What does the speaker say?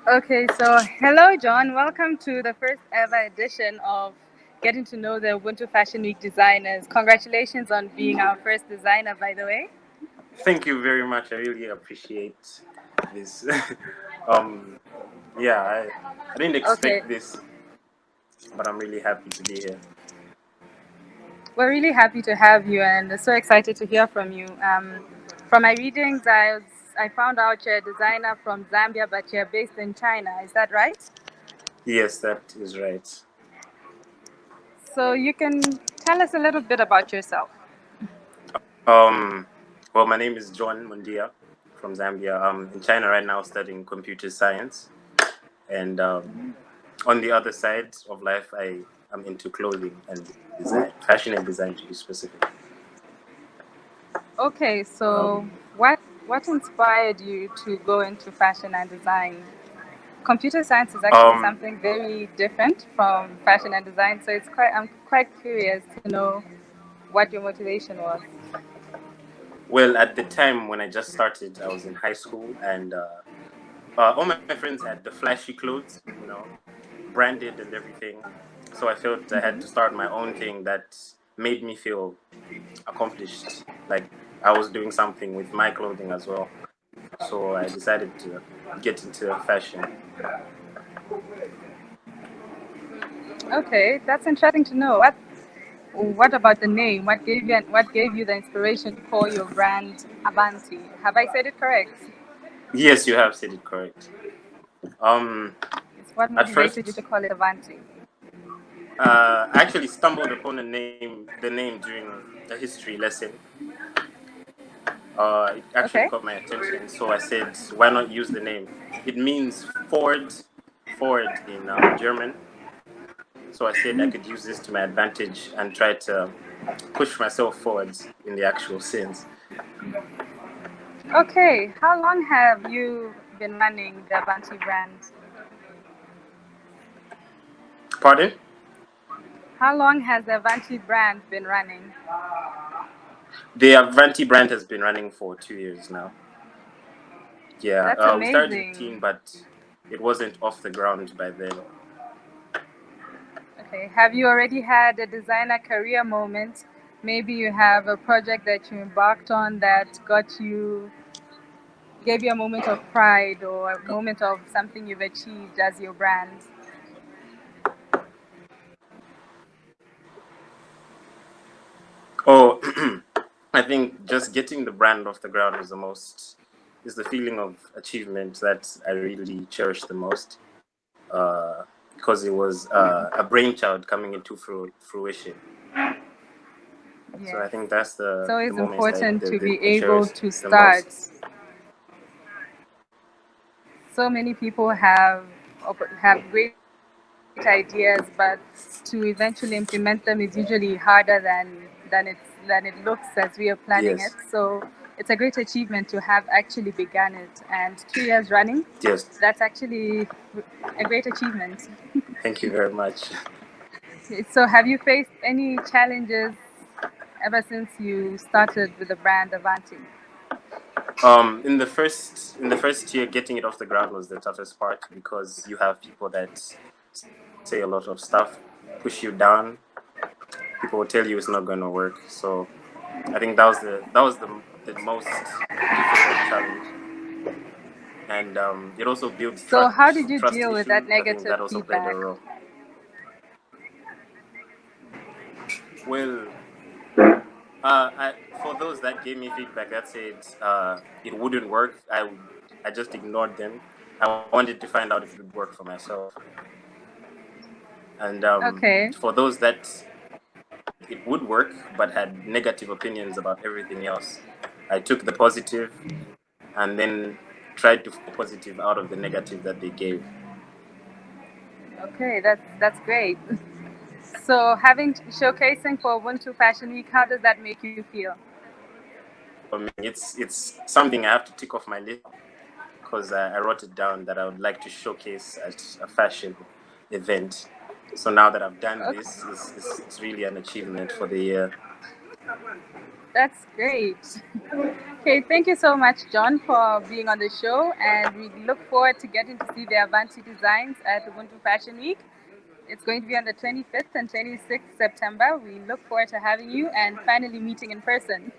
Okay, so hello, John. Welcome to the first ever edition of Getting to Know the Ubuntu Fashion Week designers. Congratulations on being our first designer, by the way. Thank you very much. I really appreciate this. um, yeah, I didn't Okay, expect this, but I'm really happy to be here. we're really happy to have you and so excited to hear from you. From my readings, I found out you're a designer from Zambia, but you're based in China. Is that right? Yes, that is right. So you can tell us a little bit about yourself. Um, well, my name is John Mundia from Zambia. I'm in China right now studying computer science, and on the other side of life, I am into clothing and design, fashion and design to be specific. Okay, so Um, what inspired you to go into fashion and design? Computer science is actually um, something very different from fashion and design, so I'm quite curious to know what your motivation was. well, at the time when I just started, I was in high school, and all my friends had the flashy clothes, branded and everything. So I felt I had to start my own thing that made me feel accomplished, like I was doing something with my clothing as well. So I decided to get into fashion. Okay, that's interesting to know. What about the name? What gave you the inspiration to call your brand Avanti? Have I said it correct? Yes, you have said it correct. Um, It's what at motivated you first, to call it Avanti. I actually stumbled upon the name during a history lesson. It actually Okay. caught my attention, so I said, "Why not use the name?" It means forward in German. So I said I could use this to my advantage and try to push myself forwards in the actual sense. Okay. How long have you been running the Avanti brand? Pardon? How long has the Avanti brand been running? The Avanti brand has been running for 2 years now. Yeah, That's we started in amazing. teen, but it wasn't off the ground by then. Okay. Have you already had a designer career moment? Maybe you have a project that you embarked on that gave you a moment of pride or a moment of something you've achieved as your brand. Oh, I think just getting the brand off the ground is the feeling of achievement that I really cherish the most. Because it was a brainchild coming into fruition. So Yes. I think that's It's the always moments important to be that able cherish to the start. most. So many people have great ideas, but to eventually implement them is usually harder than it looks as we are planning it. Yes, So it's a great achievement to have actually begun it, and 2 years running. yes. That's actually a great achievement. Thank you very much. So have you faced any challenges ever since you started with the brand Avanti? In the first year, getting it off the ground was the toughest part because you have people that say a lot of stuff, push you down. People will tell you it's not going to work. So I think that was the most difficult challenge, and it also builds So how did you trust deal with that issues. I think negative that also played a feedback? role. Well, for those that gave me feedback that said it wouldn't work, I just ignored them. I wanted to find out if it would work for myself. And Okay. for those that said it would work but had negative opinions about everything else, I took the positive and then tried to find positive out of the negative that they gave. Okay, that's great. So having showcasing for Ubuntu Fashion Week, how does that make you feel? It's something I have to tick off my list because I wrote it down that I would like to showcase at a fashion event. So now that I've done Okay. this, it's really an achievement for the year. That's great. Okay, thank you so much, John, for being on the show, and we look forward to getting to see the Avanii designs at Ubuntu Fashion Week. It's going to be on the 25th and 26th September. We look forward to having you and finally meeting in person.